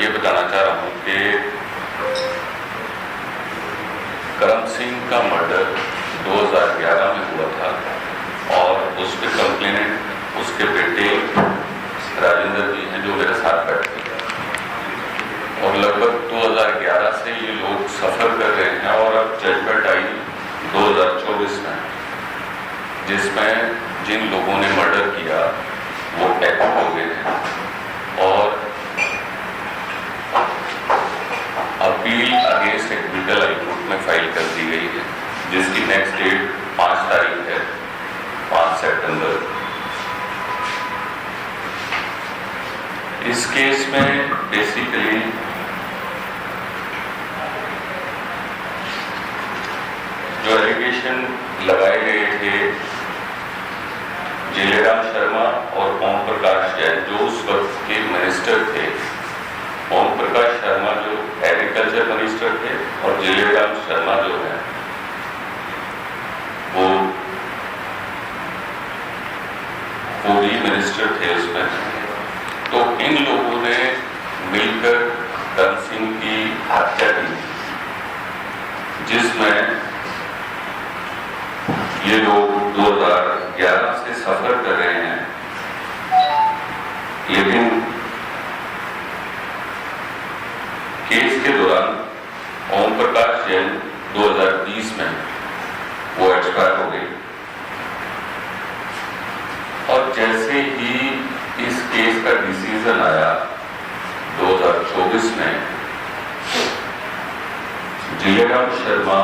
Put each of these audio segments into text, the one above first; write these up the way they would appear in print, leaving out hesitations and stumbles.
ये बताना चाह रहा हूँ कि करम सिंह का मर्डर 2011 में हुआ था और उस पर कंप्लेनेंट उसके बेटे राजेंद्र जी हैं जो मेरे साथ बैठे हैं और लगभग 2011 से ये लोग सफ़र कर रहे हैं और अब जजमेंट आई 2024 में, जिसमें जिन लोगों ने मर्डर किया वो एक्ट हो गए हैं और appeal against acquittal high court में फाइल कर दी गई है, जिसकी नेक्स्ट डेट 5 तारीख है, 5 सितंबर। इस केस में बेसिकली जो एलिगेशन लगाए गए थे जिलेराम शर्मा और ओम प्रकाश जैन जो उस वक्त के मिनिस्टर थे, ओम प्रकाश शर्मा जो एग्रीकल्चर मिनिस्टर थे और जिलेराम शर्मा जो है वो फूडी मिनिस्टर थे उसमें। तो इन लोगों ने मिलकर करम सिंह की हत्या की, जिसमें ये लोग 2011 से सफर कर रहे हैं, लेकिन केस के दौरान ओम प्रकाश जैन 2020 में वो एक्सपायर हो गई और जैसे ही इस केस का डिसीजन आया 2024 में, जिलेराम शर्मा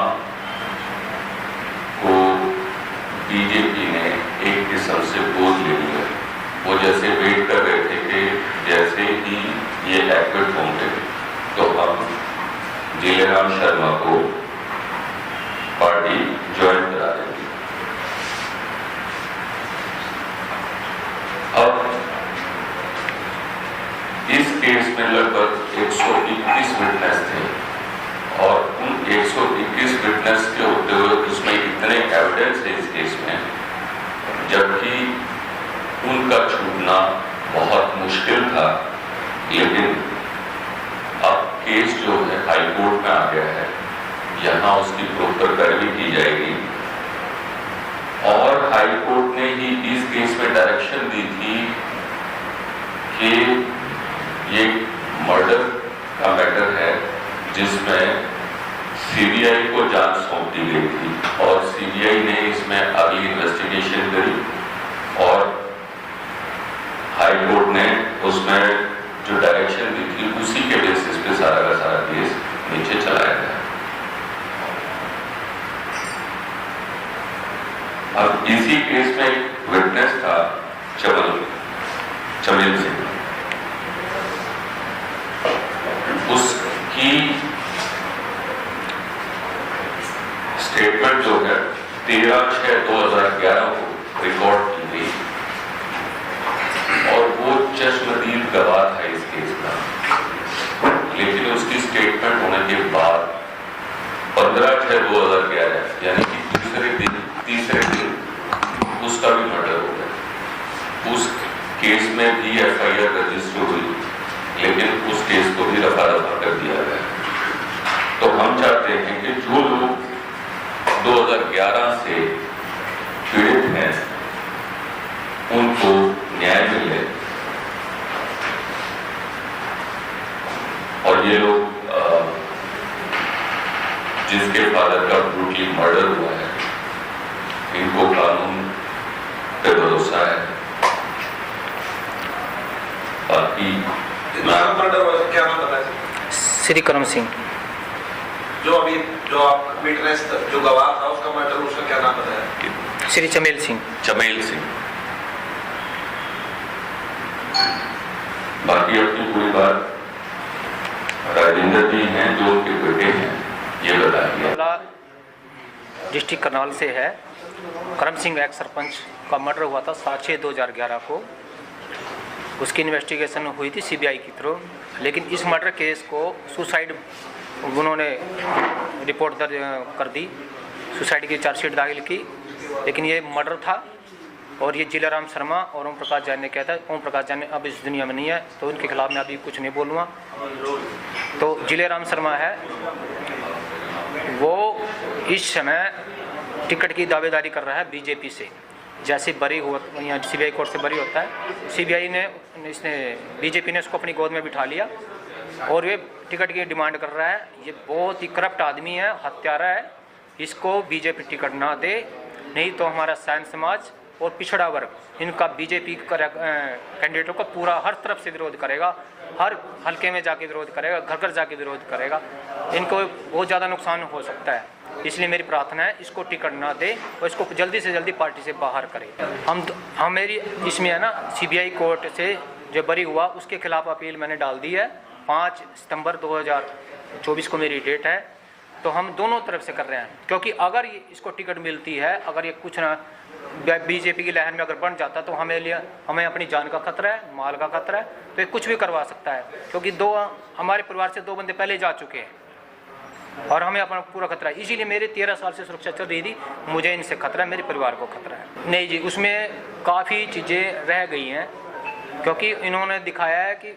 को बीजेपी ने एक किस्म से गोद ले लिया। वो जैसे वेट कर रहे थे कि जैसे ही ये एक्टिवेट होंगे तो हम जिलेराम शर्मा को पार्टी ज्वाइन करा देंगे। अब इस केस में लगभग 121 विटनेस थे और उन 121 विटनेस के होते हुए उसमें इतने एविडेंस है इस केस में, जबकि उनका छूटना बहुत मुश्किल था। लेकिन अब केस जो है हाई कोर्ट में आ गया है, यहाँ उसकी प्रॉपर पैरवी की जाएगी और हाई कोर्ट ने ही इस केस में डायरेक्शन दी थी कि ये मर्डर का मैटर है जिसमें सीबीआई को जांच सौंप दी गई थी और सीबीआई ने इसमें अगली इन्वेस्टिगेशन करी और हाई कोर्ट ने उसमें जो डायरेक्शन दी थी उसी के बेसिस पे सारा का सारा केस नीचे चलाया गया। अब इसी केस में एक विटनेस था चमेल सिंह, उसकी स्टेटमेंट जो है 13/6/2011 को रिकॉर्ड की गई और वो चश्मदीद गवाह था इस केस का, लेकिन उसकी स्टेटमेंट होने के बाद 15/6/2011 यानी कि तीसरे दिन उसका भी मर्डर हो गया। उस केस में भी एफआईआर रजिस्टर हुई, लेकिन उस केस को भी रफा दफा कर दिया गया। तो हम चाहते हैं कि जो लोग 2011 से पीड़ित हैं उनको न्याय मिले और ये लोग जिसके फादर का ब्रूटली मर्डर हुआ है, इनको कानून पे भरोसा है। बाकी मर्डर हुआ क्या नाम पता है? श्री करम सिंह। जो अभी जो आप विटनेस जो गवाह था उसका मर्डर, उसका क्या नाम पता है? श्री चमेल सिंह। चमेल सिंह। बाकी अपनी पूरी बात राजेंद्र जी हैं जो उनके बेटे हैं, ये बताइए। डिस्ट्रिक्ट करनाल से है। करम सिंह एक्स सरपंच का मर्डर हुआ था 7/6/2011 को। उसकी इन्वेस्टिगेशन हुई थी सीबीआई की थ्रू, लेकिन इस मर्डर केस को सुसाइड उन्होंने रिपोर्ट दर्ज कर दी, सुसाइड की चार्जशीट दाखिल की, लेकिन ये मर्डर था और ये जिलाराम शर्मा और ओम प्रकाश जैन ने किया था। ओम प्रकाश जैन अब इस दुनिया में नहीं है, तो उनके खिलाफ मैं अभी कुछ नहीं बोलूँगा। तो जिलाराम शर्मा है, वो इस समय टिकट की दावेदारी कर रहा है बीजेपी से। जैसे बरी हुआ, यहाँ सीबीआई कोर्ट से बरी होता है, सीबीआई ने बीजेपी ने उसको अपनी गोद में बिठा लिया और वे टिकट की डिमांड कर रहा है। ये बहुत ही करप्ट आदमी है, हत्यारा है। इसको बीजेपी टिकट ना दे, नहीं तो हमारा सैन समाज और पिछड़ा वर्ग इनका बीजेपी कैंडिडेटों का पूरा हर तरफ से विरोध करेगा, हर हल्के में जाके विरोध करेगा, घर घर जाके विरोध करेगा। इनको बहुत ज़्यादा नुकसान हो सकता है, इसलिए मेरी प्रार्थना है इसको टिकट ना दे और इसको जल्दी से जल्दी पार्टी से बाहर करें। हम मेरी इसमें है ना, सीबीआई कोर्ट से जो बरी हुआ उसके खिलाफ अपील मैंने डाल दी है। 5 सितंबर 2024 को मेरी डेट है। तो हम दोनों तरफ से कर रहे हैं, क्योंकि अगर इसको टिकट मिलती है, अगर ये कुछ ना बीजेपी की लहर में अगर बन जाता तो हमें अपनी जान का खतरा है, माल का खतरा है, तो ये कुछ भी करवा सकता है। क्योंकि हमारे परिवार से 2 बंदे पहले जा चुके हैं और हमें अपना पूरा खतरा है। इसीलिए मेरे 13 साल से सुरक्षा चल रही थी, मुझे इनसे खतरा है, मेरे परिवार को खतरा है। नहीं जी, उसमें काफ़ी चीज़ें रह गई हैं, क्योंकि इन्होंने दिखाया है कि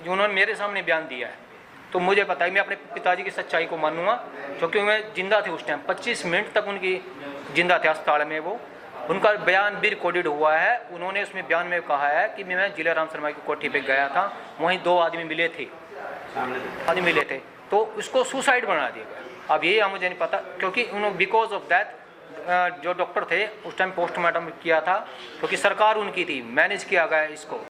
जो उन्होंने मेरे सामने बयान दिया है, तो मुझे पता है मैं अपने पिताजी की सच्चाई को मानूंगा, क्योंकि मैं जिंदा थे उस टाइम। 25 मिनट तक उनकी जिंदा थे अस्पताल में। वो उनका बयान भी रिकॉर्डेड हुआ है। उन्होंने उसमें बयान में कहा है कि मैं जिलाराम शर्मा की कोठी पे गया था, वहीं 2 आदमी मिले थे, तो उसको सुसाइड बना दिया गया। अब ये मुझे नहीं पता, क्योंकि उन्होंने बिकॉज ऑफ दैट जो डॉक्टर थे उस टाइम पोस्टमार्टम किया था, क्योंकि सरकार उनकी थी, मैनेज किया गया इसको।